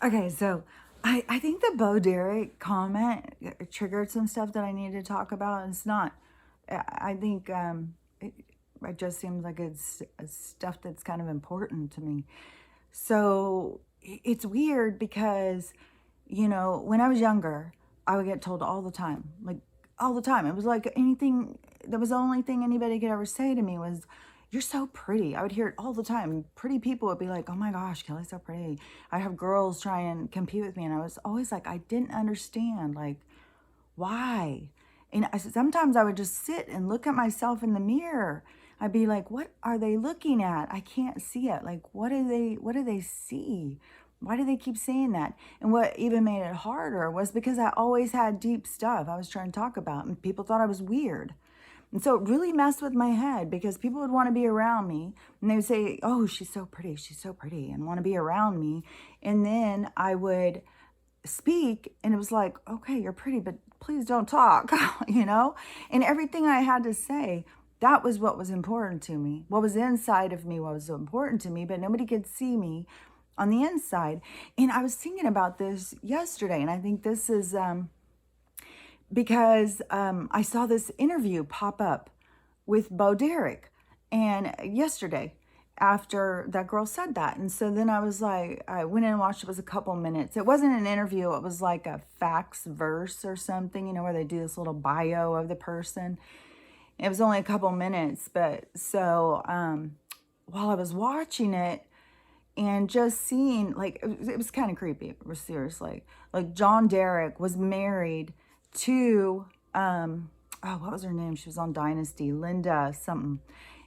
Okay, so I think the Bo Derek comment triggered some stuff that I need to talk about. It's not, I think it just seems like it's stuff that's kind of important to me. So it's weird because, when I was younger, I would get told all the time, like all the time. It was like anything, that was the only thing anybody could ever say to me was, "You're so pretty." I would hear it all the time. Pretty people would be like, "Oh my gosh, Kelly's so pretty." I have girls try and compete with me, and I was always like, I didn't understand, like, why? And sometimes I would just sit and look at myself in the mirror. I'd be like, what are they looking at? I can't see it. Like, what do they see? Why do they keep saying that? And what even made it harder was because I always had deep stuff I was trying to talk about, and people thought I was weird. And so it really messed with my head because people would want to be around me and they would say, "Oh, she's so pretty," and want to be around me. And then I would speak and it was like, "Okay, you're pretty, but please don't talk," you know? And everything I had to say, that was what was important to me. What was inside of me, what was so important to me, but nobody could see me on the inside. And I was thinking about this yesterday, and I think this is because I saw this interview pop up with Bo Derek and yesterday after that girl said that. And so then I was like, I went in and watched, it was a couple minutes. It wasn't an interview, it was like a facts verse or something, where they do this little bio of the person. It was only a couple minutes, but so while I was watching it, and just seeing, like, it was kind of creepy, seriously. Like, John Derek was married to oh, what was her name? She was on Dynasty, Linda something.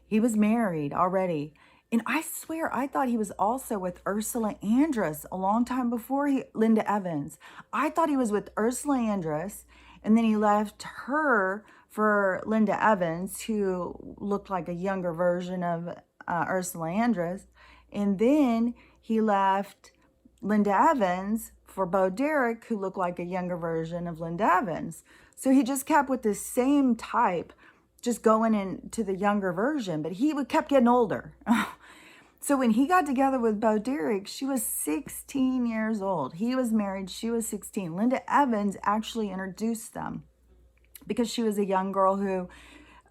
He was married already. And I swear, I thought he was also with Ursula Andress a long time before Linda Evans. I thought he was with Ursula Andress, and then he left her for Linda Evans, who looked like a younger version of Ursula Andress. And then he left Linda Evans for Bo Derek, who looked like a younger version of Linda Evans. So he just kept with the same type, just going into the younger version, but he kept getting older. So when he got together with Bo Derek, she was 16 years old. He was married, she was 16. Linda Evans actually introduced them because she was a young girl who,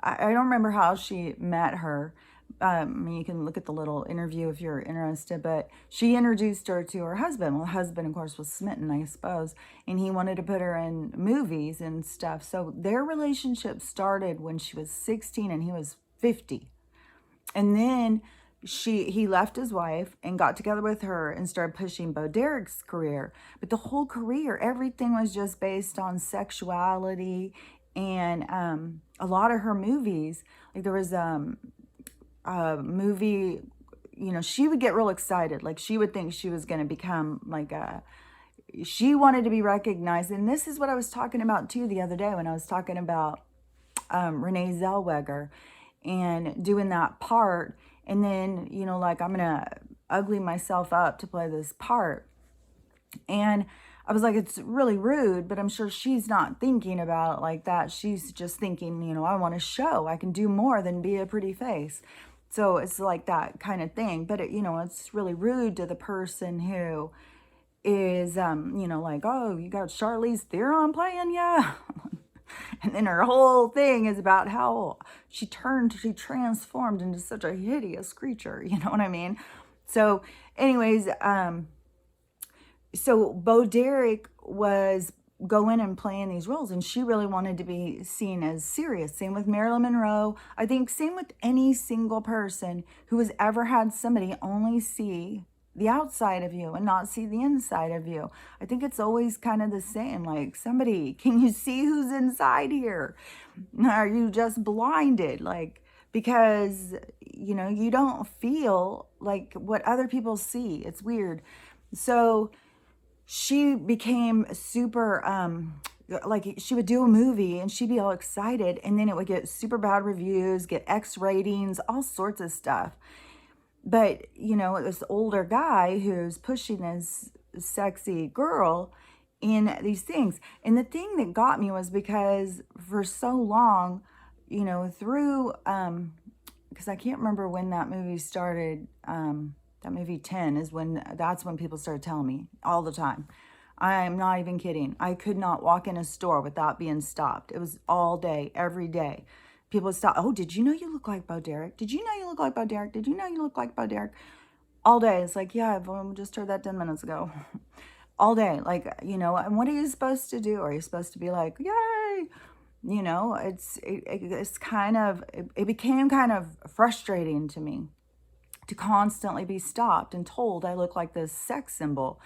I don't remember how she met her. I mean, you can look at the little interview if you're interested, but she introduced her to her husband. Well, the husband, of course, was smitten, I suppose, and he wanted to put her in movies and stuff. So their relationship started when she was 16 and he was 50. And then he left his wife and got together with her and started pushing Bo Derek's career. But the whole career, everything was just based on sexuality. And a lot of her movies, like there was movie, she would get real excited. Like she would think she was going to become like she wanted to be recognized. And this is what I was talking about too the other day when I was talking about Renee Zellweger and doing that part. And then, like I'm going to ugly myself up to play this part. And I was like, it's really rude, but I'm sure she's not thinking about it like that. She's just thinking, I want to show I can do more than be a pretty face. So it's like that kind of thing. But, it's really rude to the person who is, like, "Oh, you got Charlize Theron playing ya?" And then her whole thing is about how she transformed into such a hideous creature. You know what I mean? So anyways, so Bo Derek was going and playing these roles, and she really wanted to be seen as serious. Same with Marilyn Monroe. I think same with any single person who has ever had somebody only see the outside of you and not see the inside of you. I think it's always kind of the same. Like, somebody, can you see who's inside here? Are you just blinded? Like, because, you don't feel like what other people see. It's weird. So she became super, like she would do a movie and she'd be all excited, and then it would get super bad reviews, get X ratings, all sorts of stuff. But, this older guy who's pushing this sexy girl in these things. And the thing that got me was because for so long, through, because I can't remember when that movie started, That movie 10 is that's when people started telling me all the time. I'm not even kidding. I could not walk in a store without being stopped. It was all day, every day. People would stop. Oh, did you know you look like Bo Derek? Did you know you look like Bo Derek? Did you know you look like Bo Derek? All day. It's like, yeah, I've just heard that 10 minutes ago. All day. Like, and what are you supposed to do? Are you supposed to be like, yay? It's kind of, it became kind of frustrating to me to constantly be stopped and told I look like this sex symbol.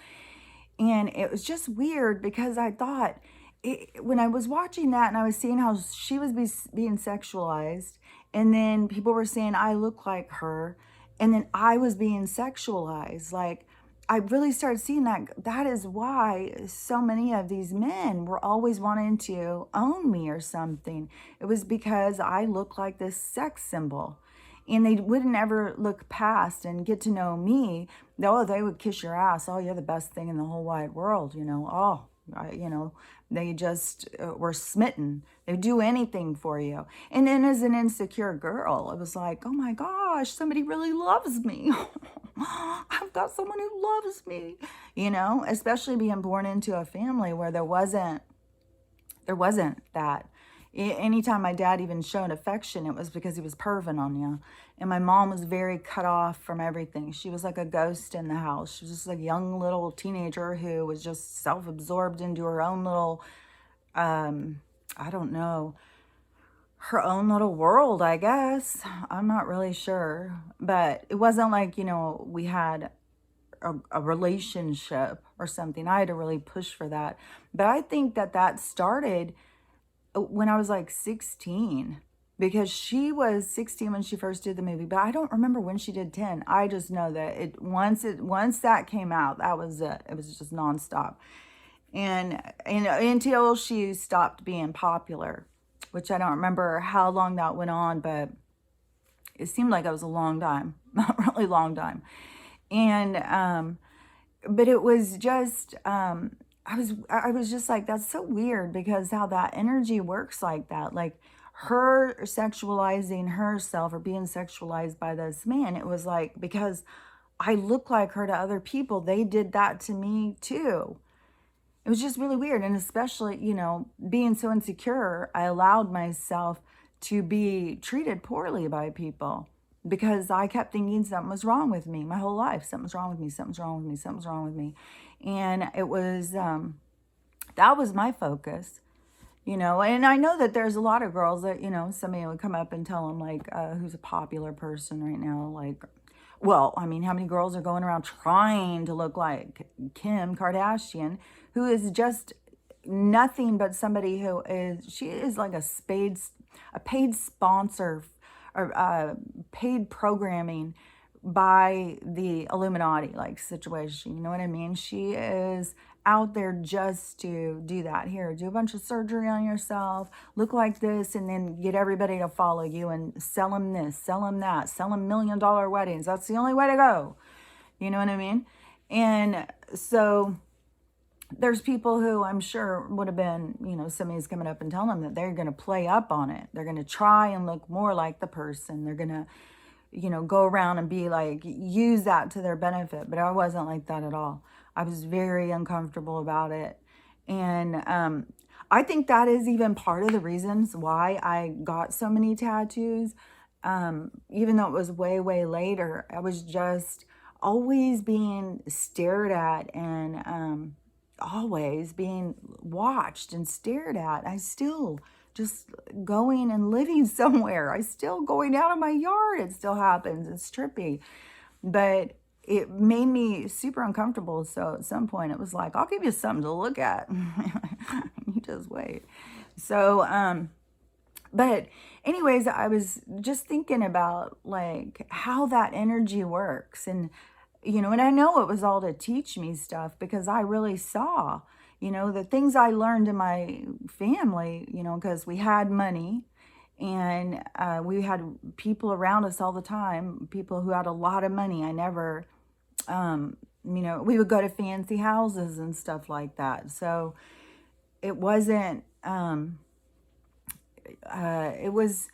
And it was just weird because I thought, when I was watching that and I was seeing how she was being sexualized, and then people were saying I look like her, and then I was being sexualized, like, I really started seeing that is why so many of these men were always wanting to own me or something. It was because I look like this sex symbol. And they wouldn't ever look past and get to know me. Oh, they would kiss your ass. Oh, you're the best thing in the whole wide world. Oh, they just were smitten. They'd do anything for you. And then as an insecure girl, it was like, oh my gosh, somebody really loves me. I've got someone who loves me, especially being born into a family where there wasn't that. Anytime my dad even showed affection, it was because he was perving on you. And my mom was very cut off from everything. She was like a ghost in the house. She was just a young little teenager who was just self-absorbed into her own little, I don't know, her own little world, I guess. I'm not really sure. But it wasn't like, we had a relationship or something. I had to really push for that. But I think that started when I was like 16, because she was 16 when she first did the movie, but I don't remember when she did 10. I just know that once that came out, that was it. It was just nonstop. And until she stopped being popular, which I don't remember how long that went on, but it seemed like it was a long time, not really long time. And but it was just I was just like, that's so weird, because how that energy works like that, like her sexualizing herself or being sexualized by this man. It was like, because I look like her to other people, they did that to me too. It was just really weird. And especially, being so insecure, I allowed myself to be treated poorly by people because I kept thinking something was wrong with me my whole life. Something's wrong with me. Something's wrong with me. Something's wrong with me. And it was, that was my focus, and I know that there's a lot of girls that, somebody would come up and tell them, like, who's a popular person right now, like, well, I mean, how many girls are going around trying to look like Kim Kardashian, who is just nothing but somebody she is like a paid sponsor, or paid programming by the Illuminati like situation. You know what I mean? She is out there just to do that. Here, do a bunch of surgery on yourself, look like this, and then get everybody to follow you and sell them this, sell them that, sell them $1 million weddings. That's the only way to go. You know what I mean? And so there's people who I'm sure would have been, somebody's coming up and telling them that they're going to play up on it. They're going to try and look more like the person. They're going to, go around and be like, use that to their benefit. But I wasn't like that at all. I was very uncomfortable about it. And I think that is even part of the reasons why I got so many tattoos. Even though it was way, way later, I was just always being stared at and always being watched and stared at. I still just going and living somewhere. I still going out of my yard. It still happens. It's trippy. But it made me super uncomfortable. So at some point it was like, I'll give you something to look at. You just wait. So, but anyways, I was just thinking about like how that energy works. And and I know it was all to teach me stuff, because I really saw, the things I learned in my family, because we had money and we had people around us all the time, people who had a lot of money. I never, we would go to fancy houses and stuff like that. So it wasn't, it was,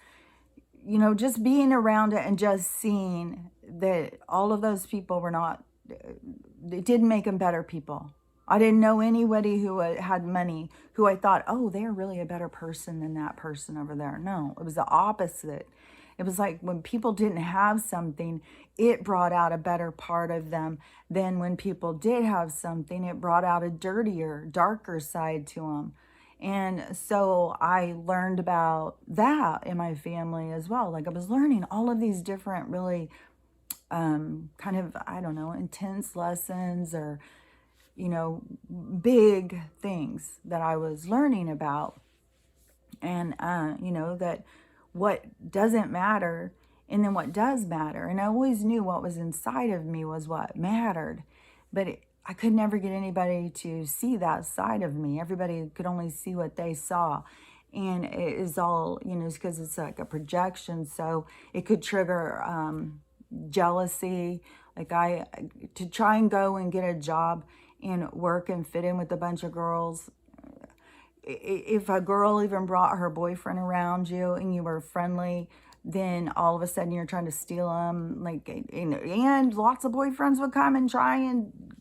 just being around it and just seeing that all of those people were not, it didn't make them better people. I didn't know anybody who had money who I thought, oh, they're really a better person than that person over there. No, it was the opposite. It was like when people didn't have something, it brought out a better part of them than when people did have something. It brought out a dirtier, darker side to them. And so I learned about that in my family as well. Like I was learning all of these different really kind of, I don't know, intense lessons or, you know, big things that I was learning about. And, you know, that what doesn't matter and then what does matter. And I always knew what was inside of me was what mattered. But I could never get anybody to see that side of me. Everybody could only see what they saw. And it is all, you know, because it's like a projection. So it could trigger jealousy. Like to try and go and get a job and work and fit in with a bunch of girls. If a girl even brought her boyfriend around you and you were friendly, then all of a sudden you're trying to steal them. Like, and lots of boyfriends would come and try and,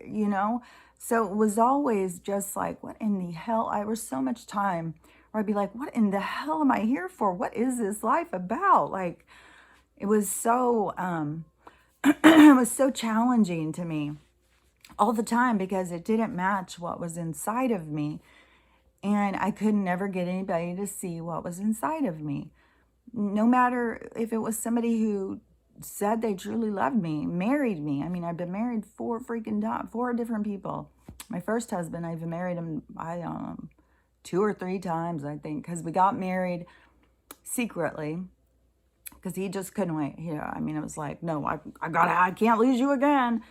you know. So it was always just like, what in the hell? I was so much time where I'd be like, what in the hell am I here for? What is this life about? Like, it was so, it was so challenging to me all the time because it didn't match what was inside of me. And I could never get anybody to see what was inside of me. No matter if it was somebody who said they truly loved me, married me. I mean, I've been married four different people. My first husband, I've married him, 2 or 3 times, I think, because we got married secretly because he just couldn't wait. Yeah, I mean, it was like, no, I can't lose you again.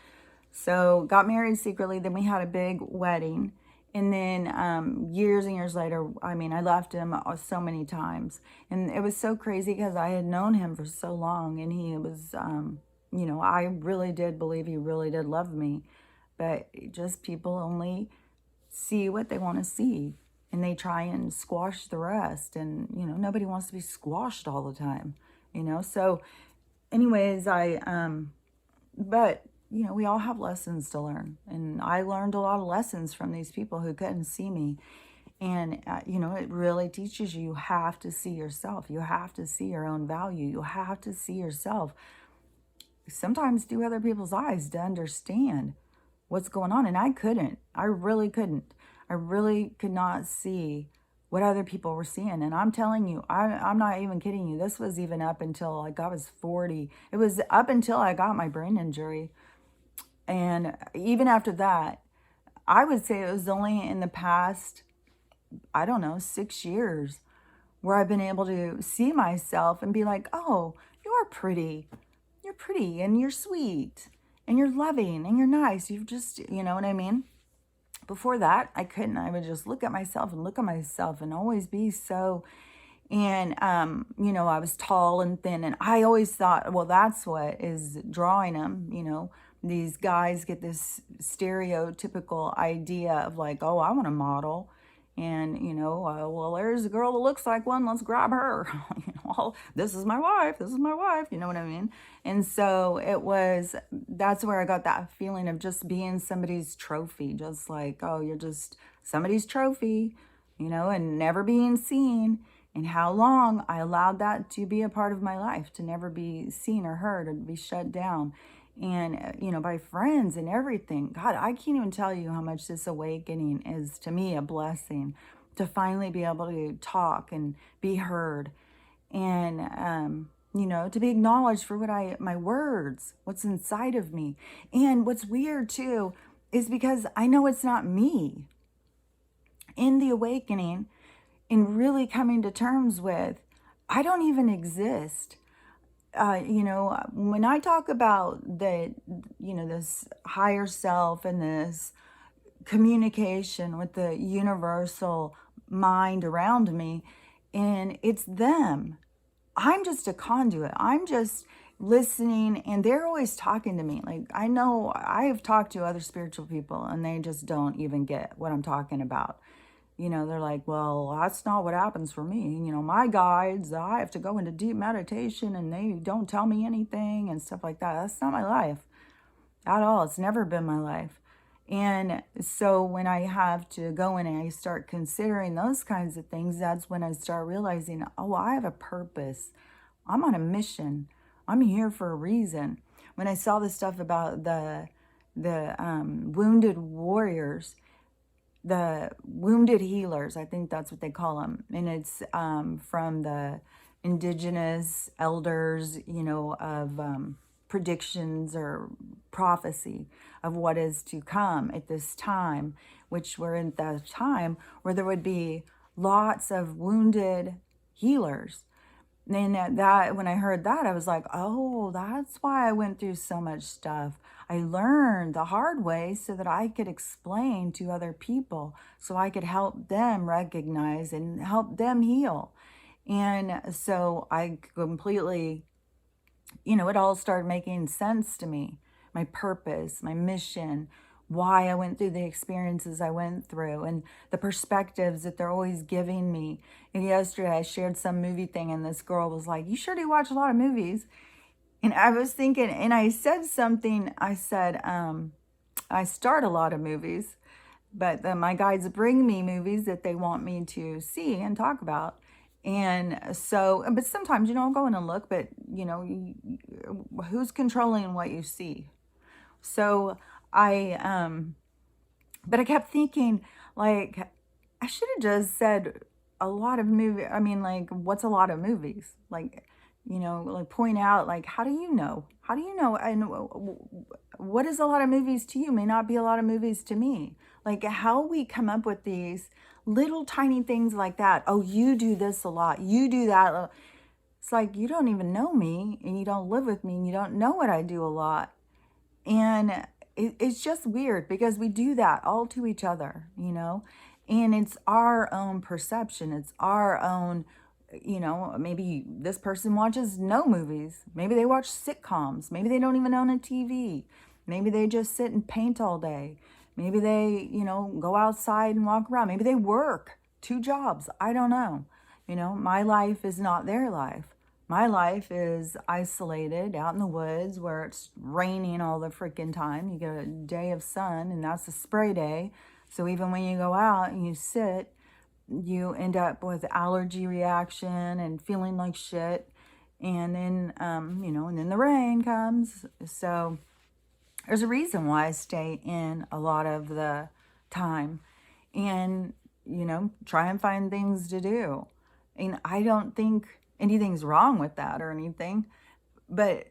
So got married secretly. Then we had a big wedding. And then years and years later, I mean, I left him so many times. And it was so crazy because I had known him for so long. And he was, you know, I really did believe he really did love me. But just people only see what they want to see. And they try and squash the rest. And, you know, nobody wants to be squashed all the time, you know. So anyways, but you know, we all have lessons to learn. And I learned a lot of lessons from these people who couldn't see me. And, you know, it really teaches you have to see yourself. You have to see your own value. You have to see yourself sometimes through other people's eyes to understand what's going on. And I couldn't. I really couldn't. I really could not see what other people were seeing. And I'm telling you, I'm not even kidding you. This was even up until like I was 40. It was up until I got my brain injury. And even after that, I would say it was only in the past, I don't know, 6 years where I've been able to see myself and be like, oh, you are pretty. You're pretty and you're sweet and you're loving and you're nice. You've just, you know what I mean? Before that, I couldn't. I would just look at myself and always be so. And, you know, I was tall and thin. And I always thought, well, that's what is drawing them, you know. These guys get this stereotypical idea of like, oh, I want to model. And, you know, well, there's a girl that looks like one. Let's grab her. You know, well, this is my wife. This is my wife. You know what I mean? And so that's where I got that feeling of just being somebody's trophy. Just like, oh, you're just somebody's trophy, you know, and never being seen. And how long I allowed that to be a part of my life, to never be seen or heard or to be shut down. And, you know, by friends and everything. God, I can't even tell you how much this awakening is to me a blessing to finally be able to talk and be heard and, you know, to be acknowledged for my words, what's inside of me. And what's weird too is because I know it's not me. In the awakening, in really coming to terms with, I don't even exist. You know, when I talk about the, you know, this higher self and this communication with the universal mind around me, and it's them. I'm just a conduit. I'm just listening, and they're always talking to me. Like, I know I have talked to other spiritual people, and they just don't even get what I'm talking about. they're like, well, that's not what happens for me. My guides, I have to go into deep meditation and they don't tell me anything and stuff like that. That's not my life at all. It's never been my life. And so when I have to go in and I start considering those kinds of things, that's when I start realizing, oh, I have a purpose. I'm on a mission. I'm here for a reason. When I saw the stuff about the wounded warriors, the wounded healers, I think that's what they call them, and it's from the indigenous elders, of predictions or prophecy of what is to come at this time, which we're in the time where there would be lots of wounded healers. And that when I heard that, I was like, oh, that's why I went through so much stuff. I learned the hard way so that I could explain to other people, so I could help them recognize and help them heal. And so I completely, it all started making sense to me. My purpose, my mission, why I went through the experiences I went through, and the perspectives that they're always giving me. And yesterday I shared some movie thing, and this girl was like, you sure do watch a lot of movies? And I was thinking, and I said something, I said, I start a lot of movies, but my guides bring me movies that they want me to see and talk about. And so, but sometimes, I'll go in and look, but, who's controlling what you see? So but I kept thinking, like, I should have just said a lot of movie. I mean, like, what's a lot of movies? Like, like point out, like, how do you know? How do you know? And what is a lot of movies to you may not be a lot of movies to me. Like, how we come up with these little tiny things like that. Oh, you do this a lot. You do that. It's like, you don't even know me and you don't live with me and you don't know what I do a lot. And it's just weird because we do that all to each other, and it's our own perception. It's our own, maybe this person watches no movies. Maybe they watch sitcoms. Maybe they don't even own a TV. Maybe they just sit and paint all day. Maybe they, go outside and walk around. Maybe they work 2 jobs. I don't know. My life is not their life. My life is isolated out in the woods where it's raining all the freaking time. You get a day of sun, and that's a spray day. So even when you go out and you sit, you end up with allergy reaction and feeling like shit. And then, and then the rain comes. So there's a reason why I stay in a lot of the time and, try and find things to do. And I don't think anything's wrong with that or anything, but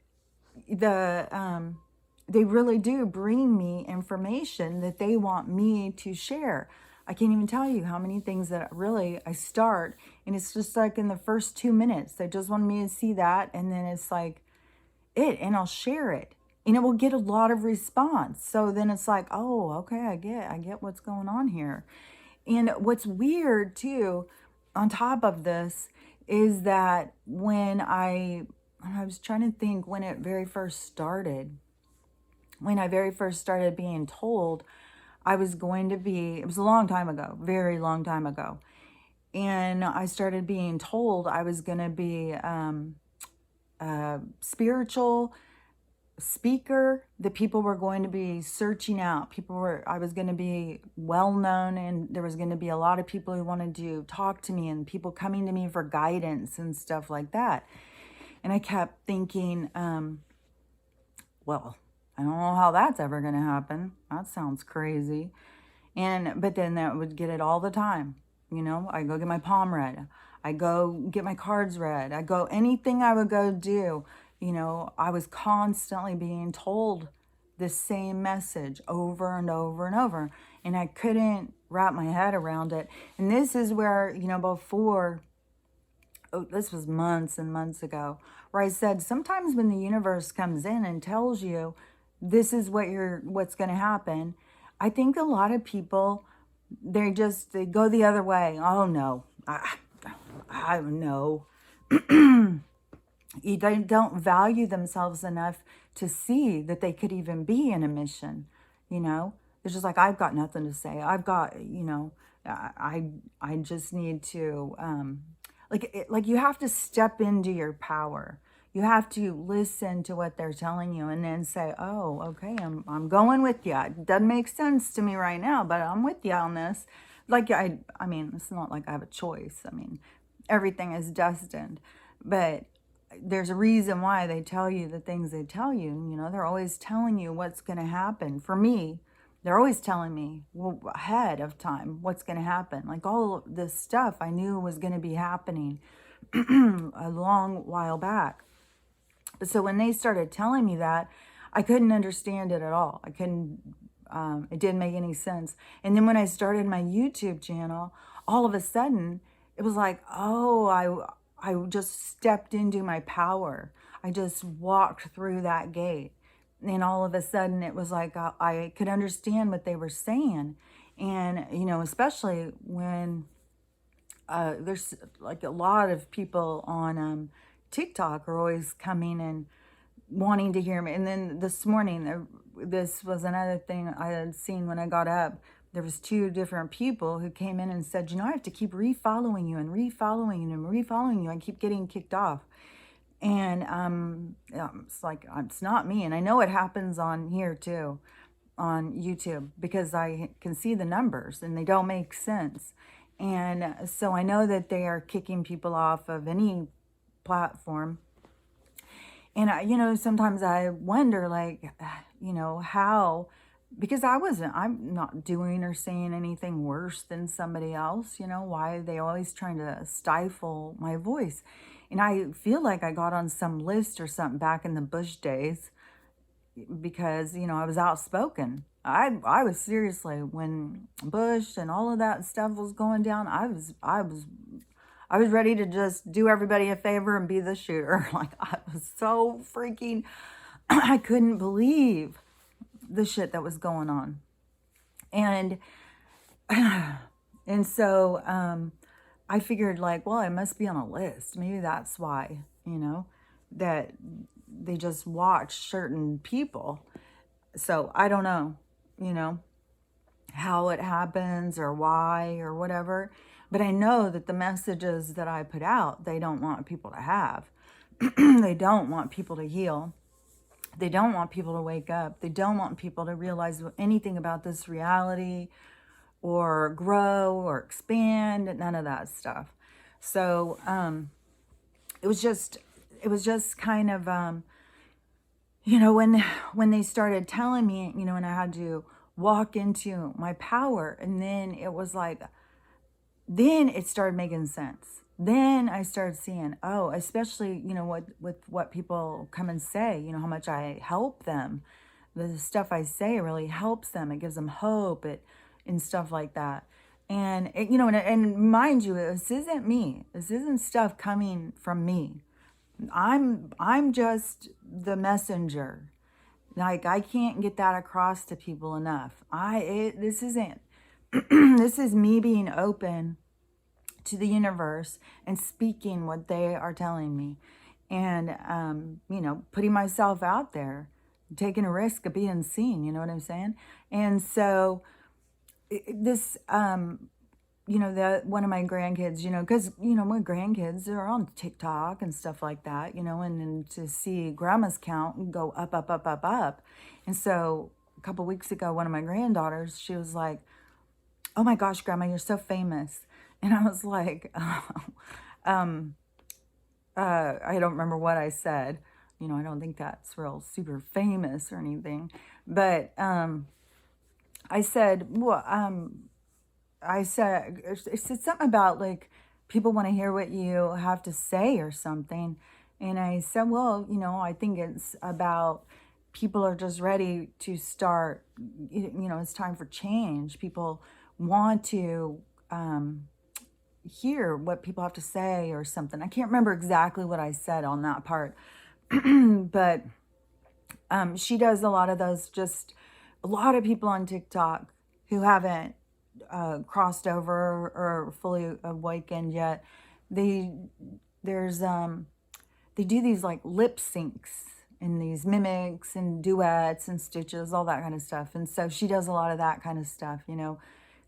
they really do bring me information that they want me to share. I can't even tell you how many things that really I start, and it's just like in the first 2 minutes, they just want me to see that, and then it's like and I'll share it, and it will get a lot of response. So then it's like, oh, okay, I get what's going on here. And what's weird too, on top of this, is that when I was trying to think when it very first started, when I very first started being told I was going to be, it was a long time ago, very long time ago. And I started being told I was going to be a spiritual speaker that people were going to be searching out. I was going to be well known, and there was going to be a lot of people who wanted to talk to me and people coming to me for guidance and stuff like that. And I kept thinking, well, I don't know how that's ever going to happen. That sounds crazy. But then that would get it all the time. I go get my palm read. I go get my cards read. Anything I would go do, I was constantly being told the same message over and over and over. And I couldn't wrap my head around it. And this is where, before, this was months and months ago, where I said, sometimes when the universe comes in and tells you this is what's going to happen, I think a lot of people, they go the other way. Oh no, I know. They don't value themselves enough to see that they could even be in a mission. It's just like, I've got nothing to say. I've got, I just need to, like you have to step into your power. You have to listen to what they're telling you and then say, oh, okay, I'm going with you. It doesn't make sense to me right now, but I'm with you on this. Like, I mean, it's not like I have a choice. I mean, everything is destined, but there's a reason why they tell you the things they tell you. They're always telling you what's going to happen. For me, they're always telling me, well, ahead of time what's going to happen. Like, all this stuff I knew was going to be happening a long while back. So when they started telling me that, I couldn't understand it at all. I couldn't, it didn't make any sense. And then when I started my YouTube channel, all of a sudden, it was like, oh, I just stepped into my power. I just walked through that gate. And all of a sudden, it was like I could understand what they were saying. And, especially when there's like a lot of people on TikTok are always coming and wanting to hear me. And then this morning, this was another thing I had seen when I got up. There was two different people who came in and said, I have to keep refollowing you and refollowing you and refollowing you. I keep getting kicked off. And it's like, it's not me. And I know it happens on here too, on YouTube, because I can see the numbers and they don't make sense. And so I know that they are kicking people off of any platform. And sometimes I wonder, like, how, because I'm not doing or saying anything worse than somebody else. Why are they always trying to stifle my voice? And I feel like I got on some list or something back in the Bush days because, I was outspoken. I was seriously, when Bush and all of that stuff was going down, I was ready to just do everybody a favor and be the shooter. Like, I was so freaking, I couldn't believe the shit that was going on. And, and so, I figured, like, well, I must be on a list. Maybe that's why, that they just watch certain people. So I don't know, how it happens or why or whatever. But I know that the messages that I put out, they don't want people to have. They don't want people to heal. They don't want people to wake up. They don't want people to realize anything about this reality or grow or expand, none of that stuff. So it was just kind of, when they started telling me, and I had to walk into my power, and then it was like, then it started making sense. Then I started seeing, oh, especially, with what people come and say, how much I help them. The stuff I say really helps them. It gives them hope, and stuff like that. And, and mind you, this isn't me. This isn't stuff coming from me. I'm just the messenger. Like, I can't get that across to people enough. This isn't, this is me being open to the universe and speaking what they are telling me, and putting myself out there, taking a risk of being seen. You know what I'm saying? And so this one of my grandkids, because my grandkids are on TikTok and stuff like that, and then to see grandma's count go up, up, up, up, up. And so a couple weeks ago, one of my granddaughters, she was like, oh my gosh, grandma, you're so famous. And I was like, I don't remember what I said. I don't think that's real super famous or anything. But I said, well, I said, it said something about, like, people want to hear what you have to say or something. And I said, well, I think it's about people are just ready to start, it's time for change. People want to hear what people have to say or something. I can't remember exactly what I said on that part. But she does a lot of those, just a lot of people on TikTok who haven't crossed over or fully awakened yet. They do these like lip syncs in these mimics and duets and stitches, all that kind of stuff. And so she does a lot of that kind of stuff, you know.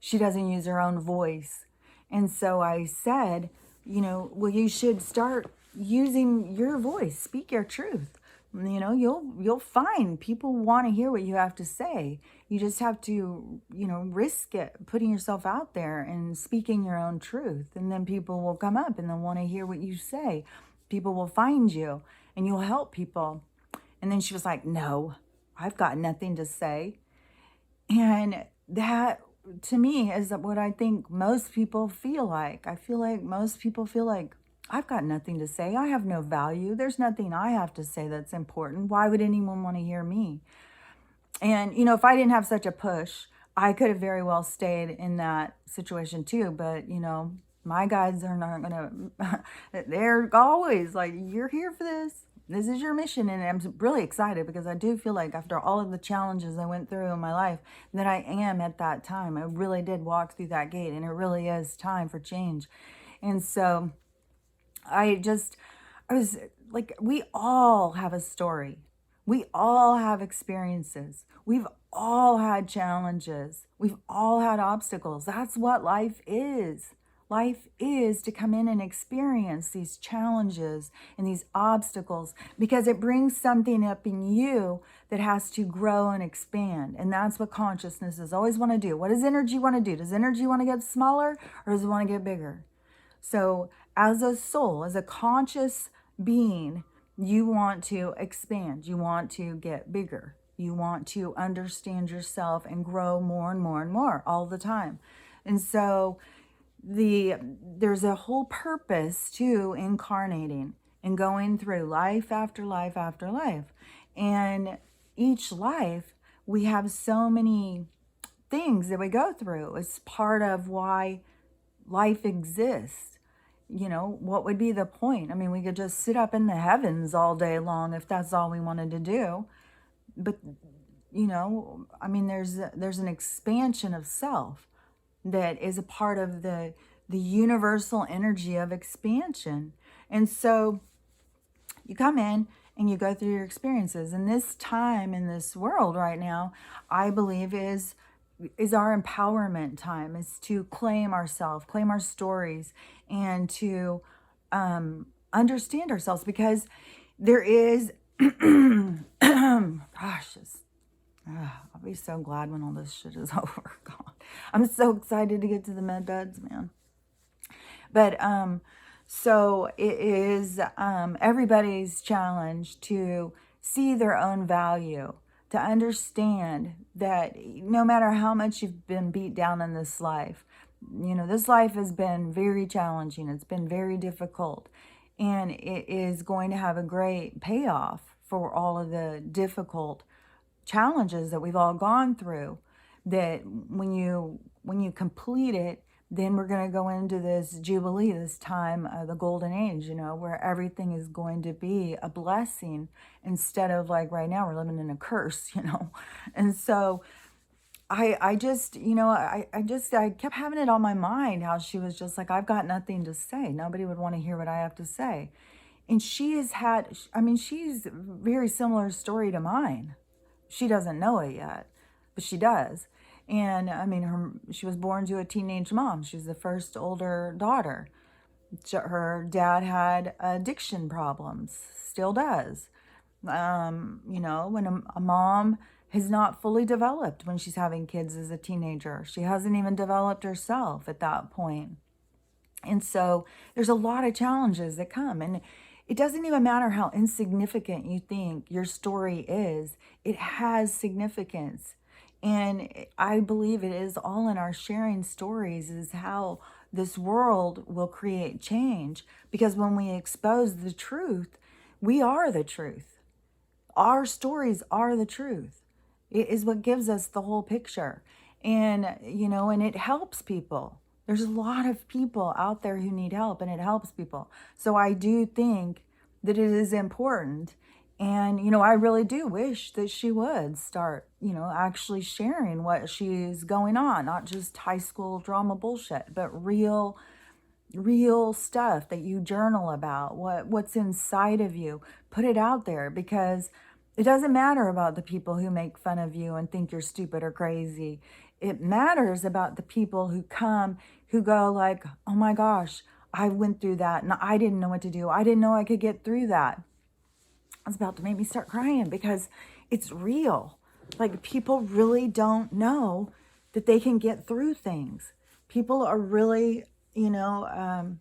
She doesn't use her own voice. And so I said, you know, well, you should start using your voice, speak your truth. You know, you'll find people want to hear what you have to say. You just have to, you know, risk it, putting yourself out there and speaking your own truth. And then people will come up and they'll want to hear what you say. People will find you and you'll help people. And then she was like, no, I've got nothing to say. And that, to me, is what I think most people feel like. I feel like most people feel like, I've got nothing to say. I have no value. There's nothing I have to say that's important. Why would anyone want to hear me? And, you know, if I didn't have such a push, I could have very well stayed in that situation too. But, you know, my guides are not going to, they're always like, you're here for this. This is your mission. And I'm really excited because I do feel like after all of the challenges I went through in my life, that I am at that time. I really did walk through that gate, and it really is time for change. And so I was like, we all have a story. We all have experiences. We've all had challenges. We've all had obstacles. That's what life is. Life is to come in and experience these challenges and these obstacles because it brings something up in you that has to grow and expand. And that's what consciousness is always want to do. What does energy want to do? Does energy want to get smaller or does it want to get bigger? So as a soul, as a conscious being, you want to expand. You want to get bigger. You want to understand yourself and grow more and more and more all the time. And so there's a whole purpose to incarnating and going through life after life after life. And each life, we have so many things that we go through. It's part of why life exists. You know, what would be the point? I mean, we could just sit up in the heavens all day long if that's all we wanted to do. But, you know, I mean, there's an expansion of self that is a part of the universal energy of expansion. And so you come in and you go through your experiences. And this time in this world right now, I believe is our empowerment time, is to claim ourselves, claim our stories, and to understand ourselves, because there is, gosh, I'll be so glad when all this shit is over. God, I'm so excited to get to the med beds, man. But so it is everybody's challenge to see their own value, to understand that no matter how much you've been beat down in this life, you know, this life has been very challenging. It's been very difficult, and it is going to have a great payoff for all of the difficult challenges that we've all gone through. That when you complete it, then we're going to go into this jubilee, this time, the golden age, you know, where everything is going to be a blessing instead of like right now we're living in a curse, you know. And so I just, you know, I kept having it on my mind how she was just like, I've got nothing to say. Nobody would want to hear what I have to say. And she has had, I mean, she's a very similar story to mine. She doesn't know it yet, but she does. And I mean, she was born to a teenage mom. She's the first older daughter. Her dad had addiction problems, still does. You know, when a mom has not fully developed when she's having kids as a teenager, she hasn't even developed herself at that point. And so there's a lot of challenges that come. And it doesn't even matter how insignificant you think your story is, it has significance. And I believe it is all in our sharing stories is how this world will create change. Because when we expose the truth, we are the truth. Our stories are the truth. It is what gives us the whole picture. And, you know, and it helps people. There's a lot of people out there who need help, and it helps people. So I do think that it is important. And, you know, I really do wish that she would start, you know, actually sharing what she's going on, not just high school drama bullshit, but real stuff that you journal about, what's inside of you. Put it out there, because It doesn't matter about the people who make fun of you and think you're stupid or crazy. It matters about the people who come, who go like, oh my gosh, I went through that and I didn't know what to do. I didn't know I could get through that. It's about to make me start crying because it's real. Like, people really don't know that they can get through things. People are really, the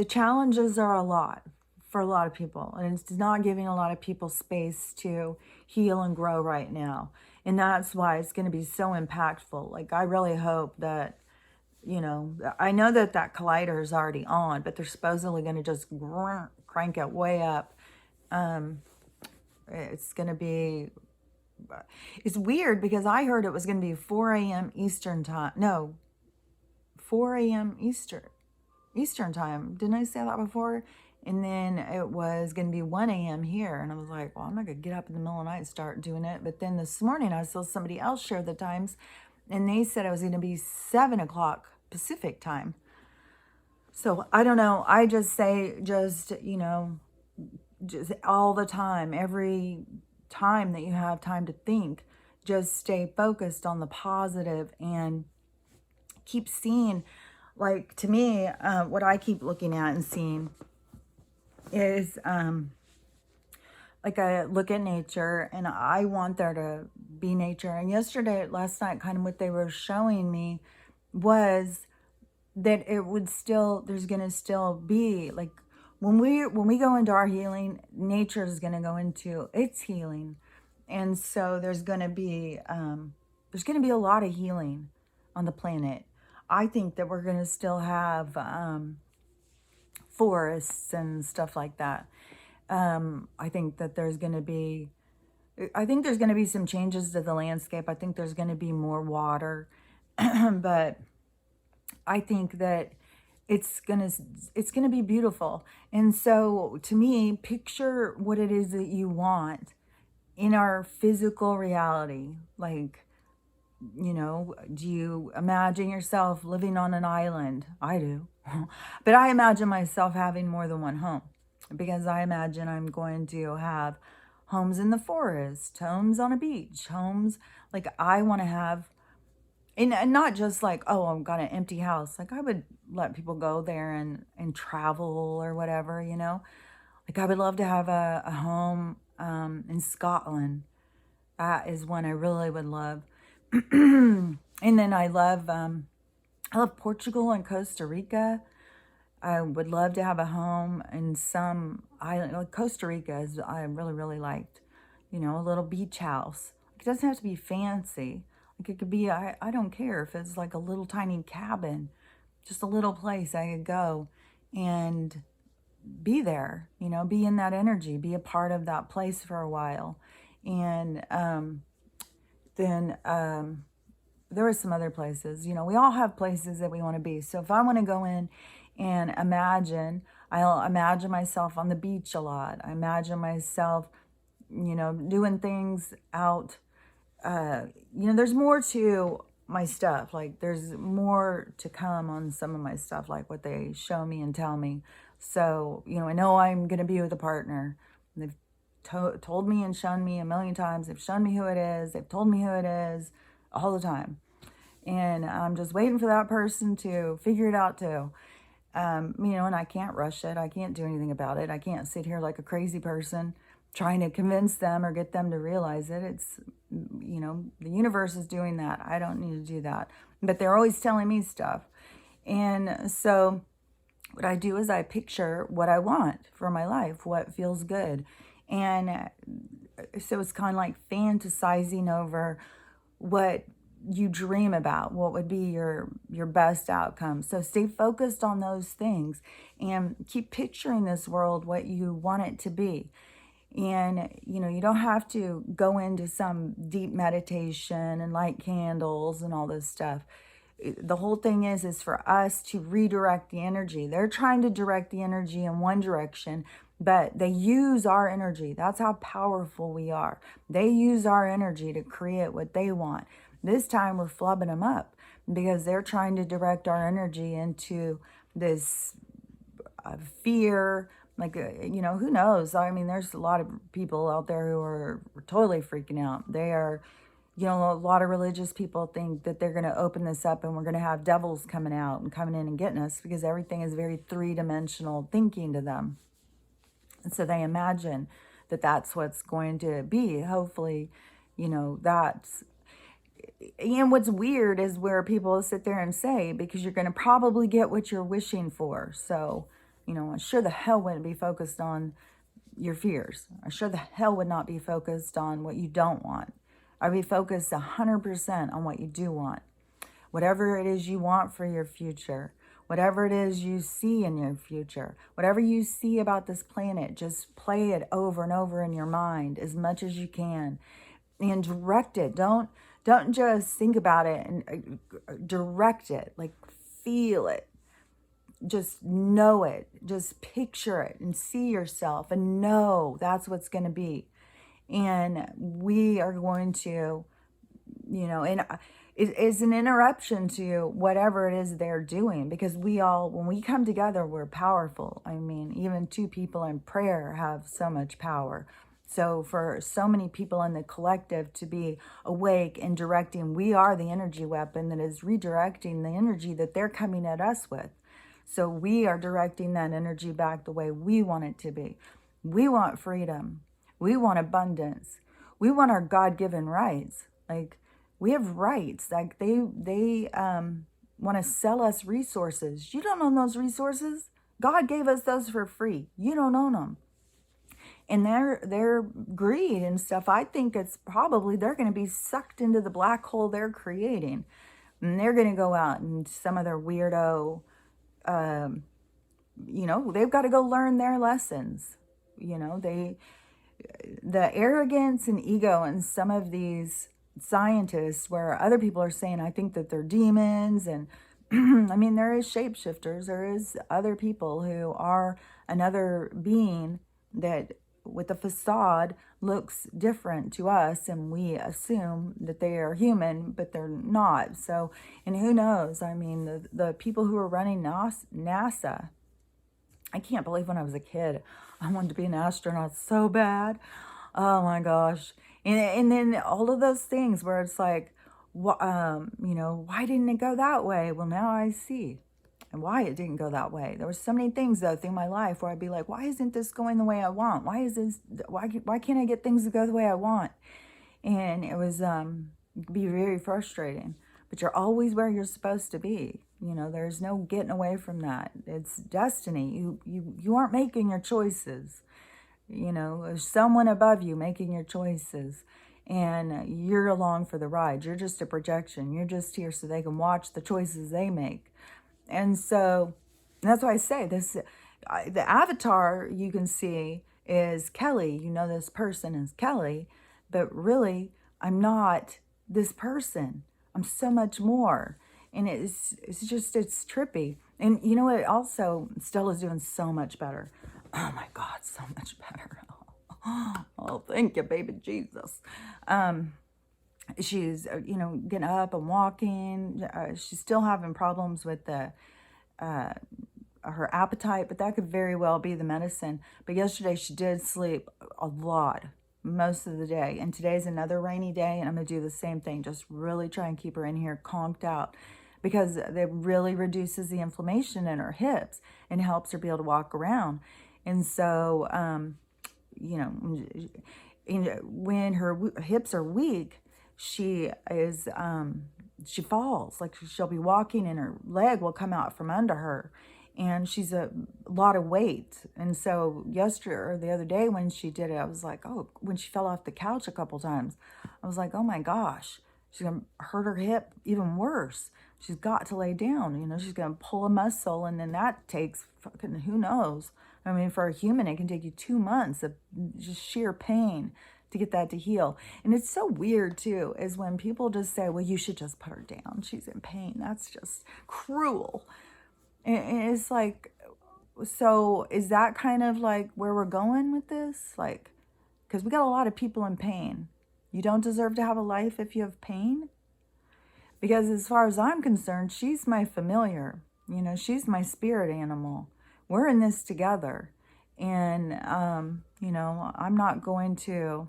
challenges are a lot for a lot of people, and it's not giving a lot of people space to heal and grow right now. And that's why it's going to be so impactful. Like, I really hope that, I know that that collider is already on, but they're supposedly going to just crank it way up. It's going to be, it's weird because I heard it was going to be 4 a.m. Eastern time. No, 4 a.m. Eastern time. Didn't I say that before? And then it was going to be 1 a.m. here. And I was like, well, I'm not going to get up in the middle of the night and start doing it. But then this morning I saw somebody else share the times, and they said it was going to be 7 o'clock Pacific time. So I don't know. I just say, just all the time, every time that you have time to think, just stay focused on the positive and keep seeing. Like, to me, what I keep looking at and seeing is, like, I look at nature and I want there to be nature. And last night, kind of what they were showing me was that it would still, there's going to still be, like, when we go into our healing, nature is going to go into its healing. And so there's going to be a lot of healing on the planet. I think that we're going to still have forests and stuff like that. I think there's going to be some changes to the landscape. I think there's going to be more water, but I think that it's gonna be beautiful. And so, to me, picture what it is that you want in our physical reality. Like, do you imagine yourself living on an island? I do. But I imagine myself having more than one home, because I imagine I'm going to have homes in the forest, homes on a beach, homes, like, I want to have. And not just like, oh, I've got an empty house. Like, I would let people go there and travel or whatever, Like, I would love to have a home in Scotland. That is one I really would love. And then I love Portugal and Costa Rica. I would love to have a home in some island. Like, Costa Rica is, I really, really liked, a little beach house. It doesn't have to be fancy. Like, it could be, I don't care if it's like a little tiny cabin, just a little place I could go and be there, be in that energy, be a part of that place for a while. And then there are some other places, we all have places that we want to be. So if I want to go in and I'll imagine myself on the beach a lot. I imagine myself, doing things out. There's more to my stuff. Like, there's more to come on some of my stuff, like what they show me and tell me. So, I know I'm going to be with a partner. They've told me and shown me a million times. They've shown me who it is. They've told me who it is all the time. And I'm just waiting for that person to figure it out too. And I can't rush it. I can't do anything about it. I can't sit here like a crazy person trying to convince them or get them to realize it. It's, the universe is doing that. I don't need to do that. But they're always telling me stuff. And so what I do is I picture what I want for my life, what feels good. And so it's kind of like fantasizing over what you dream about, what would be your best outcome. So stay focused on those things and keep picturing this world what you want it to be. And, you don't have to go into some deep meditation and light candles and all this stuff. The whole thing is for us to redirect the energy. They're trying to direct the energy in one direction, but they use our energy. That's how powerful we are. They use our energy to create what they want. This time we're flubbing them up because they're trying to direct our energy into this fear, Like, who knows? I mean, there's a lot of people out there who are totally freaking out. They are, a lot of religious people think that they're going to open this up and we're going to have devils coming out and coming in and getting us, because everything is very three-dimensional thinking to them. And so they imagine that that's what's going to be. Hopefully, that's, and what's weird is where people sit there and say, because you're going to probably get what you're wishing for. So, I sure the hell wouldn't be focused on your fears. I sure the hell would not be focused on what you don't want. I'd be focused 100% on what you do want. Whatever it is you want for your future, whatever it is you see in your future, whatever you see about this planet, just play it over and over in your mind as much as you can and direct it. Don't just think about it, and direct it, like feel it. Just know it, just picture it and see yourself and know that's what's going to be. And we are going to, and it's an interruption to whatever it is they're doing, because when we come together, we're powerful. I mean, even two people in prayer have so much power. So for so many people in the collective to be awake and directing, we are the energy weapon that is redirecting the energy that they're coming at us with. So we are directing that energy back the way we want it to be. We want freedom. We want abundance. We want our God-given rights. Like, we have rights. Like, they want to sell us resources. You don't own those resources. God gave us those for free. You don't own them. And their greed and stuff, I think it's probably they're going to be sucked into the black hole they're creating. And they're going to go out and some of their weirdo, they've got to go learn their lessons. The arrogance and ego in some of these scientists, where other people are saying, I think that they're demons. And I mean, there is shapeshifters. There is other people who are another being that with a facade looks different to us, and we assume that they are human, but they're not. So, and who knows? I mean, the people who are running NASA, I can't believe when I was a kid, I wanted to be an astronaut so bad. Oh my gosh. And then all of those things where it's like, why didn't it go that way? Well, now I see. And why it didn't go that way. There were so many things though through my life where I'd be like, why isn't this going the way I want? Why can't I get things to go the way I want? And it was be very frustrating. But you're always where you're supposed to be. There's no getting away from that. It's destiny. You aren't making your choices. There's someone above you making your choices. And you're along for the ride. You're just a projection. You're just here so they can watch the choices they make. And so that's why I say this, the avatar you can see is Kelly. This person is Kelly, but really I'm not this person. I'm so much more. And it's trippy. And you know what? Also, Stella's doing so much better. Oh my God, so much better. Oh, thank you, baby Jesus. She's, getting up and walking. She's still having problems with her appetite, but that could very well be the medicine. But yesterday she did sleep a lot, most of the day. And today's another rainy day, and I'm going to do the same thing. Just really try and keep her in here conked out, because it really reduces the inflammation in her hips and helps her be able to walk around. And so, when her hips are weak, she falls. Like, she'll be walking and her leg will come out from under her, and she's a lot of weight. And so yesterday or the other day when she did it, I was like, oh, when she fell off the couch a couple times, I was like, oh my gosh, she's gonna hurt her hip even worse. She's got to lay down. She's gonna pull a muscle, and then that takes fucking who knows. I mean, for a human, it can take you 2 months of just sheer pain to get that to heal. And it's so weird too, is when people just say, well, you should just put her down, she's in pain. That's just cruel. And it's like, so is that kind of like where we're going with this? Like, because we got a lot of people in pain. You don't deserve to have a life if you have pain. Because as far as I'm concerned, she's my familiar. She's my spirit animal. We're in this together. And, I'm not going to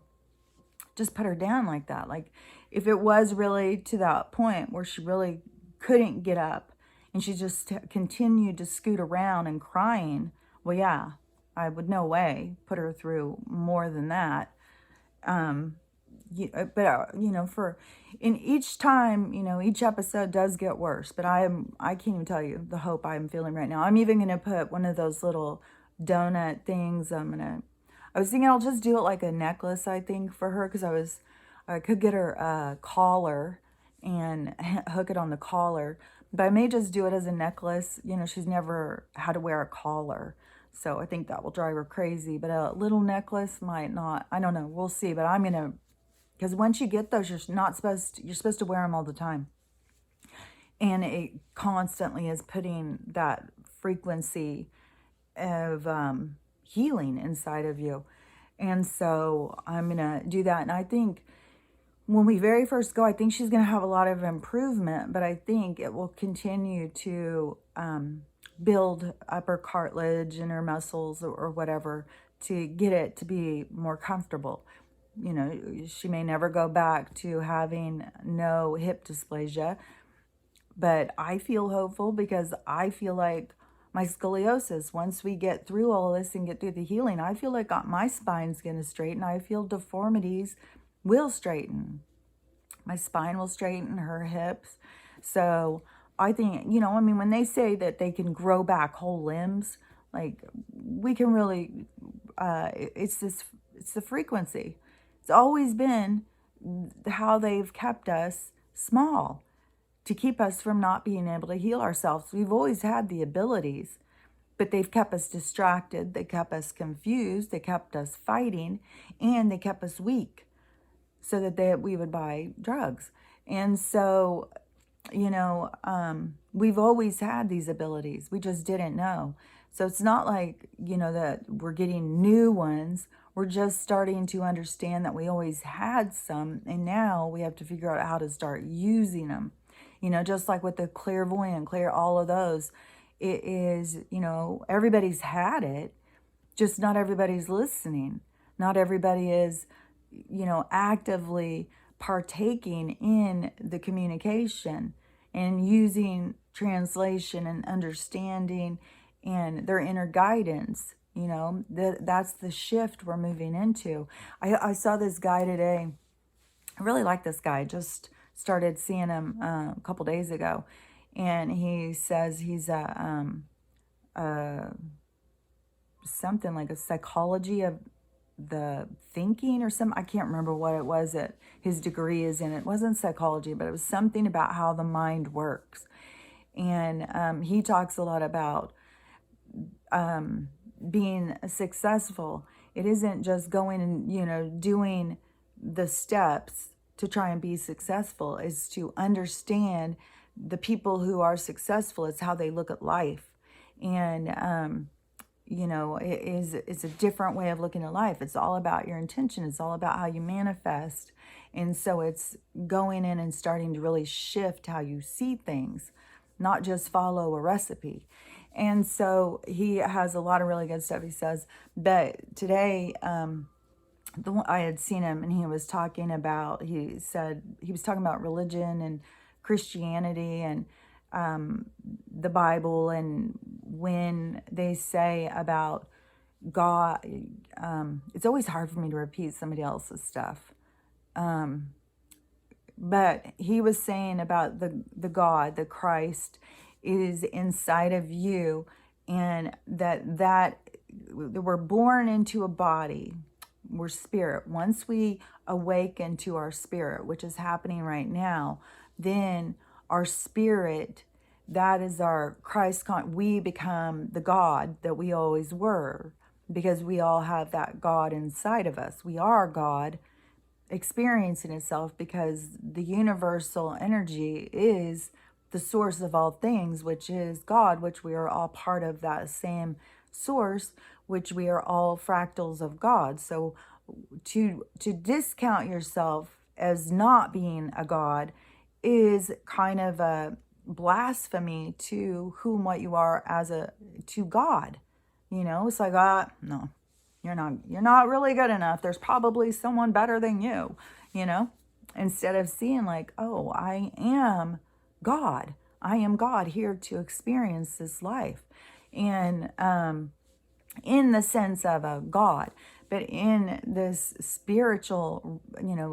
just put her down like that. Like, if it was really to that point where she really couldn't get up and she just continued to scoot around and crying, well, yeah, I would no way put her through more than that. Um, for in each time, each episode does get worse, but I can't even tell you the hope I'm feeling right now. I'm even going to put one of those little donut things. I was thinking I'll just do it like a necklace, I think, for her, because I could get her a collar and hook it on the collar, but I may just do it as a necklace. She's never had to wear a collar. So I think that will drive her crazy, but a little necklace might not. I don't know. We'll see. But I'm going to, because once you get those, you're supposed to wear them all the time. And it constantly is putting that frequency of healing inside of you. And so I'm going to do that. And I think when we very first go, I think she's going to have a lot of improvement, but I think it will continue to build up her cartilage and her muscles, or whatever, to get it to be more comfortable. She may never go back to having no hip dysplasia, but I feel hopeful because I feel like my scoliosis, once we get through all this and get through the healing, I feel like my spine's going to straighten. I feel deformities will straighten. My spine will straighten, her hips. So I think, when they say that they can grow back whole limbs, like, we can really, it's the frequency. It's always been how they've kept us small, to keep us from not being able to heal ourselves. We've always had the abilities, but they've kept us distracted. They kept us confused. They kept us fighting, and they kept us weak so that we would buy drugs. And so, we've always had these abilities. We just didn't know. So it's not like, that we're getting new ones. We're just starting to understand that we always had some, and now we have to figure out how to start using them. Just like with the clairvoyant, all of those, it is, everybody's had it, just not everybody's listening. Not everybody is, actively partaking in the communication and using translation and understanding and their inner guidance. That's the shift we're moving into. I saw this guy today. I really like this guy. Just started seeing him a couple days ago, and he says he's something like a psychology of the thinking or some, I can't remember what it was that his degree is in. It wasn't psychology, but it was something about how the mind works. And he talks a lot about being successful. It isn't just going and, doing the steps to try and be successful. Is to understand the people who are successful. It's how they look at life. And, it's a different way of looking at life. It's all about your intention. It's all about how you manifest. And so it's going in and starting to really shift how you see things, not just follow a recipe. And so he has a lot of really good stuff, he says. But today, I had seen him, and he was talking about, he said, he was talking about religion and Christianity and the Bible, and when they say about God, it's always hard for me to repeat somebody else's stuff. But he was saying about the God, the Christ, is inside of you, and that we're born into a body. We're spirit. Once we awaken to our spirit, which is happening right now, then our spirit, that is our Christ, we become the God that we always were, because we all have that God inside of us. We are God experiencing itself, because the universal energy is the source of all things, which is God, which we are all part of that same source, which we are all fractals of God. So to discount yourself as not being a God is kind of a blasphemy to what you are to God. You know, it's like, no, you're not really good enough. There's probably someone better than you, you know? Instead of seeing like, oh, I am God. I am God here to experience this life. And in the sense of a God, but in this spiritual,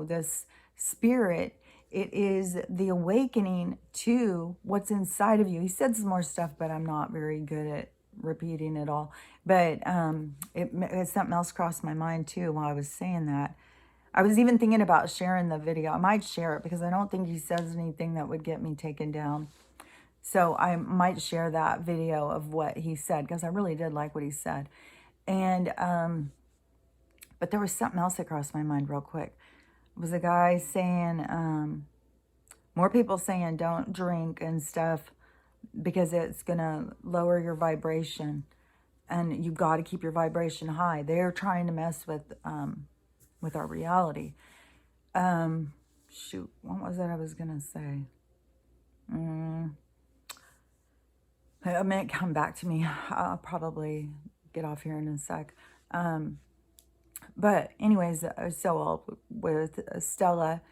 this spirit, it is the awakening to what's inside of you. He said some more stuff, but I'm not very good at repeating it all. But something else crossed my mind too while I was saying that. I was even thinking about sharing the video. I might share it because I don't think he says anything that would get me taken down. So I might share that video of what he said because I really did like what he said. And but there was something else that crossed my mind real quick. It was a guy saying, more people saying don't drink and stuff because it's gonna lower your vibration, and you got to keep your vibration high. They're trying to mess with our reality. Shoot, what was that I was gonna say? It may come back to me. I'll probably get off here in a sec. But anyways, so with Stella,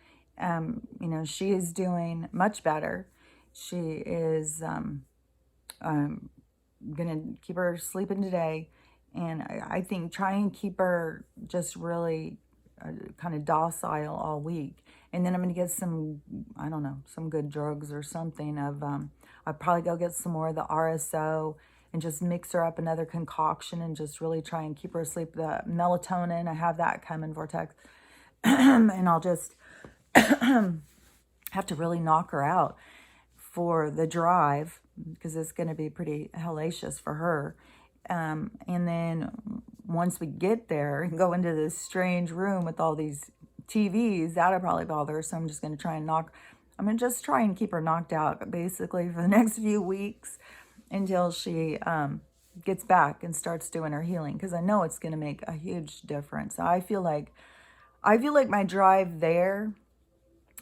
she is doing much better. She is gonna keep her sleeping today, and I think try and keep her just really kind of docile all week. And then I'm gonna get some, I don't know, some good drugs or something. I'll probably go get some more of the RSO and just mix her up another concoction and just really try and keep her asleep. The melatonin, I have that coming, Vortex. And I'll just have to really knock her out for the drive because it's going to be pretty hellacious for her. And then once we get there and go into this strange room with all these TVs, that'll probably bother her. So I'm just going to try and keep her knocked out basically for the next few weeks until she gets back and starts doing her healing, because I know it's going to make a huge difference. I feel like my drive there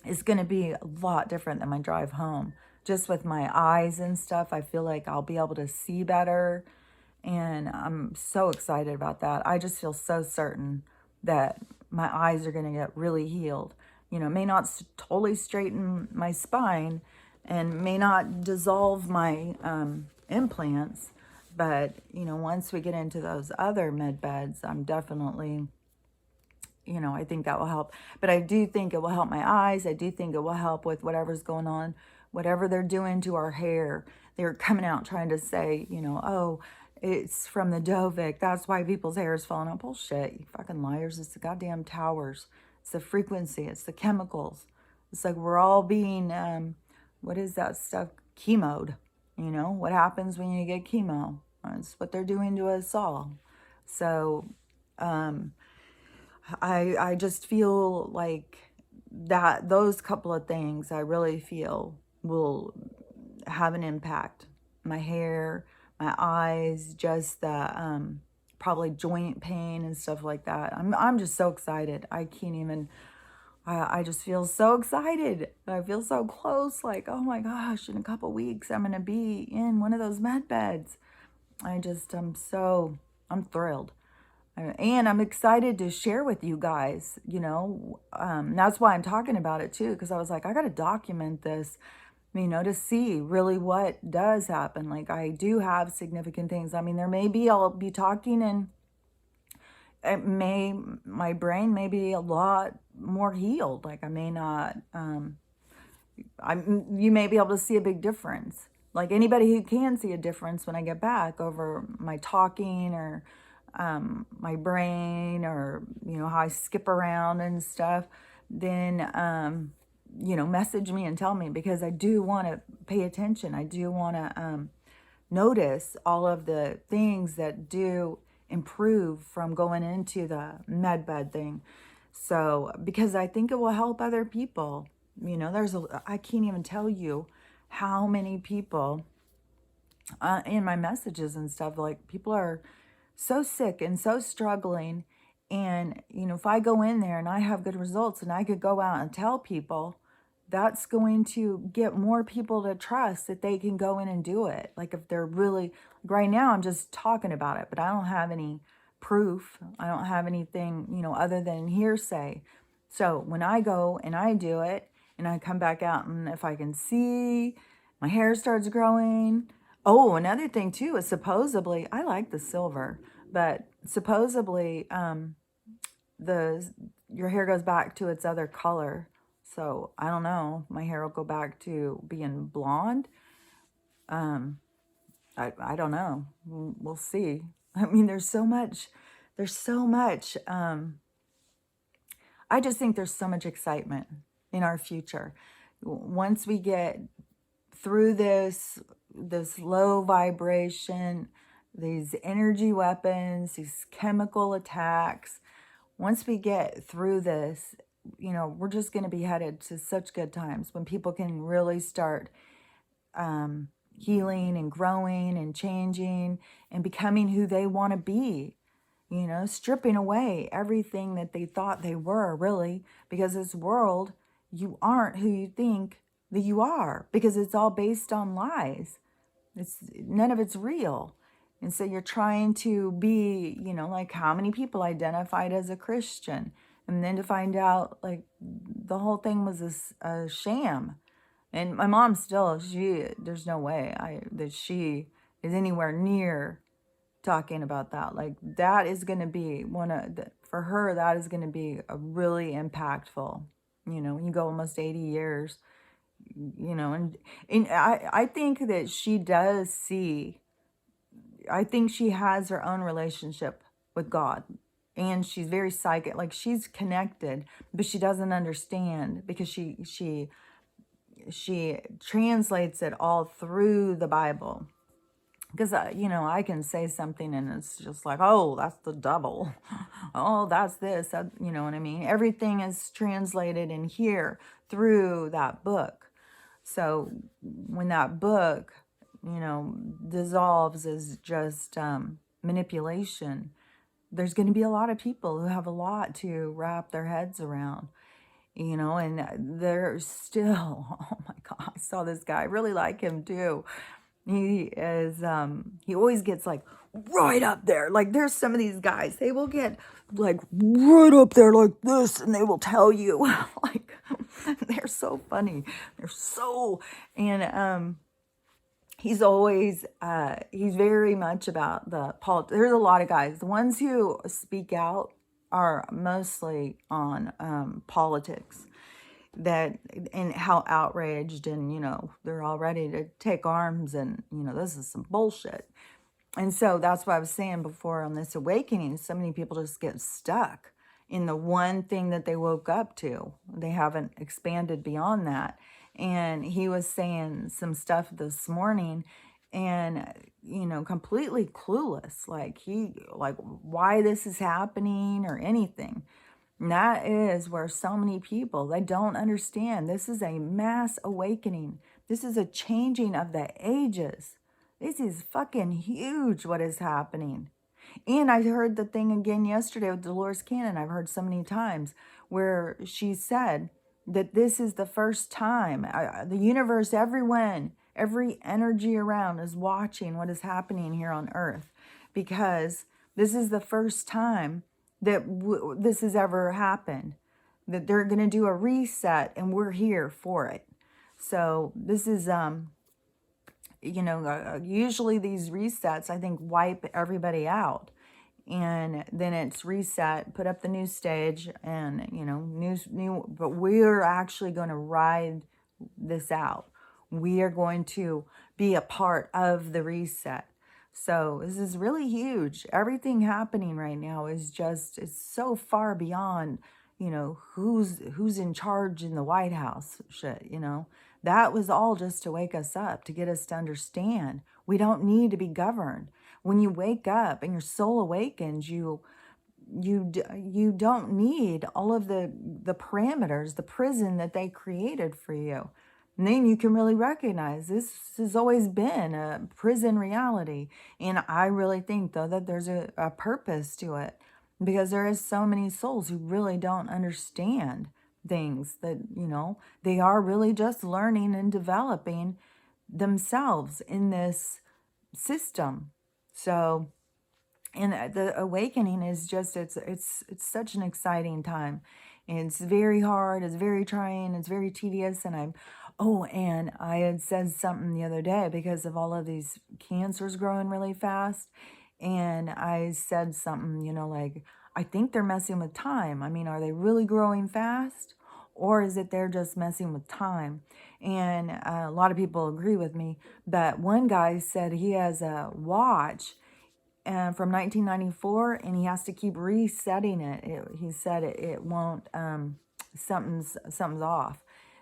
is going to be a lot different than my drive home. Just with my eyes and stuff, I feel like I'll be able to see better, and I'm so excited about that. I just feel so certain that my eyes are going to get really healed. It may not totally straighten my spine and may not dissolve my implants, but once we get into those other med beds, I'm definitely, I think that will help. But I do think it will help my eyes. I do think it will help with whatever's going on, whatever they're doing to our hair. They're coming out trying to say, oh, it's from the Dovic. That's why people's hair is falling out. Bullshit, you fucking liars. It's the goddamn towers. It's the frequency. It's the chemicals. It's like we're all being, what is that stuff? Chemoed. What happens when you get chemo? It's what they're doing to us all. So I just feel like that those couple of things I really feel will have an impact. My hair, my eyes, just the probably joint pain and stuff like that. I'm just so excited. I can't even. I just feel so excited. I feel so close. Like, oh my gosh, in a couple weeks I'm gonna be in one of those med beds. I'm thrilled. And I'm excited to share with you guys, that's why I'm talking about it too, because I was like, I got to document this, to see really what does happen. Like, I do have significant things. I mean, I'll be talking and my brain may be a lot more healed. Like, I may not, you may be able to see a big difference. Like anybody who can see a difference when I get back over my talking or my brain, or how I skip around and stuff, then message me and tell me, because I do want to pay attention. I do want to notice all of the things that do improve from going into the med bed thing. So because I think it will help other people. I can't even tell you how many people in my messages and stuff, like, people are so sick and so struggling. And, if I go in there and I have good results and I could go out and tell people that's going to get more people to trust that they can go in and do it. Like if they're really, like right now I'm just talking about it, but I don't have any proof. I don't have anything, other than hearsay. So when I go and I do it and I come back out, and if I can see my hair starts growing. Oh, another thing too is supposedly, I like the silver, but supposedly the your hair goes back to its other color. So I don't know. My hair will go back to being blonde. Um, I don't know. We'll see. I mean, there's so much. There's so much. I just think there's so much excitement in our future. Once we get through this low vibration, these energy weapons, these chemical attacks, once we get through this, we're just going to be headed to such good times when people can really start healing and growing and changing and becoming who they want to be, stripping away everything that they thought they were, really, because this world, you aren't who you think that you are, because it's all based on lies. None of it's real. And so you're trying to be, like how many people identified as a Christian, and then to find out like the whole thing was a sham. And my mom still, there's no way that she is anywhere near talking about that. Like that is going to be for her, that is going to be a really impactful, when you go almost 80 years, and I think that she does see, I think she has her own relationship with God, and she's very psychic, like she's connected, but she doesn't understand because she translates it all through the Bible. Because, I can say something and it's just like, oh, that's the devil. Oh, that's this. You know what I mean? Everything is translated in here through that book. So when that book, dissolves as just manipulation, there's going to be a lot of people who have a lot to wrap their heads around. And they're still, oh my God, I saw this guy, I really like him too. He is, he always gets like right up there. Like there's some of these guys, they will get like right up there like this, and they will tell you like, they're so funny. And he's always, he's very much about the politics. There's a lot of guys. The ones who speak out are mostly on politics, that and how outraged, and they're all ready to take arms, and this is some bullshit. And so that's what I was saying before on this awakening. So many people just get stuck in the one thing that they woke up to. They haven't expanded beyond that. And he was saying some stuff this morning, and completely clueless, like why this is happening or anything. And that is where so many people, they don't understand. This is a mass awakening. This is a changing of the ages. This is fucking huge what is happening. And I heard the thing again yesterday with Dolores Cannon. I've heard so many times where she said that this is the first time the universe, everyone, every energy around is watching what is happening here on Earth, because this is the first time that this has ever happened, that they're going to do a reset, and we're here for it. So this is, usually these resets, I think, wipe everybody out. And then it's reset, put up the new stage, and, new, but we're actually going to ride this out. We are going to be a part of the reset. So this is really huge. Everything happening right now is just, it's so far beyond, who's in charge in the White House shit, That was all just to wake us up, to get us to understand we don't need to be governed. When you wake up and your soul awakens, you don't need all of the parameters, the prison that they created for you. And then you can really recognize this has always been a prison reality. And I really think, though, that there's a purpose to it, because there is so many souls who really don't understand things that, they are really just learning and developing themselves in this system. So, and the awakening is just, it's such an exciting time. And it's very hard, it's very trying, it's very tedious. And and I had said something the other day because of all of these cancers growing really fast. And I said something, like, I think they're messing with time. I mean, are they really growing fast? Or is it they're just messing with time? And a lot of people agree with me. But one guy said he has a watch from 1994, and he has to keep resetting it. He said it won't, something's off.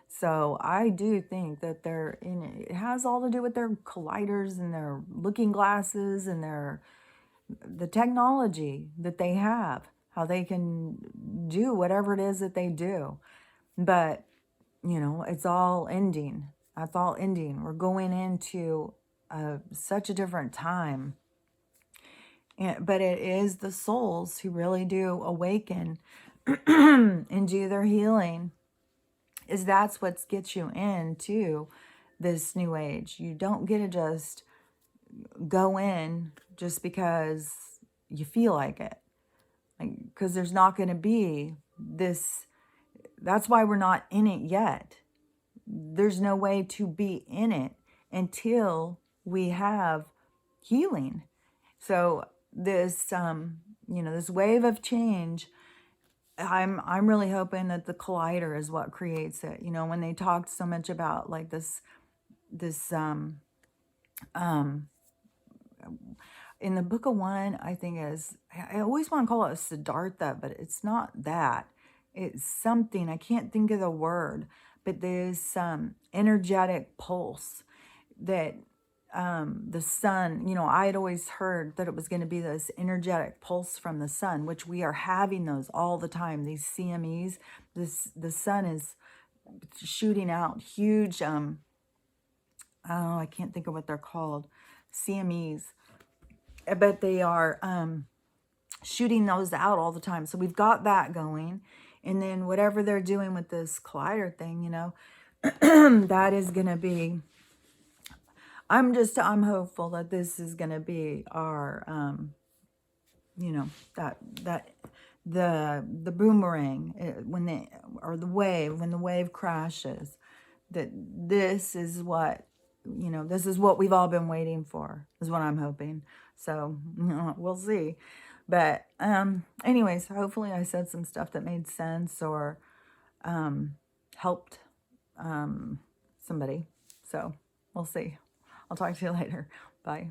So I do think that it has all to do with their colliders and their looking glasses and the technology that they have, how they can do whatever it is that they do. But, it's all ending. That's all ending. We're going into such a different time. But it is the souls who really do awaken and do their healing. That's what gets you into this new age. You don't get to just go in just because you feel like it. Because there's not going to be this. That's why we're not in it yet. There's no way to be in it until we have healing. So this, this wave of change, I'm really hoping that the collider is what creates it. When they talked so much about like this in the Book of One, I think I always want to call it a Siddhartha, but it's not that. It's something, I can't think of the word, but there's some energetic pulse that the sun, I had always heard that it was going to be this energetic pulse from the sun, which we are having those all the time, these CMEs. The sun is shooting out huge, I can't think of what they're called, CMEs, but they are shooting those out all the time. So we've got that going. And then whatever they're doing with this collider thing, that is going to be, I'm hopeful that this is going to be our, the boomerang when the wave crashes, that this is what, this is what we've all been waiting for, is what I'm hoping. So we'll see. But anyways, hopefully I said some stuff that made sense or helped somebody. So we'll see. I'll talk to you later. Bye.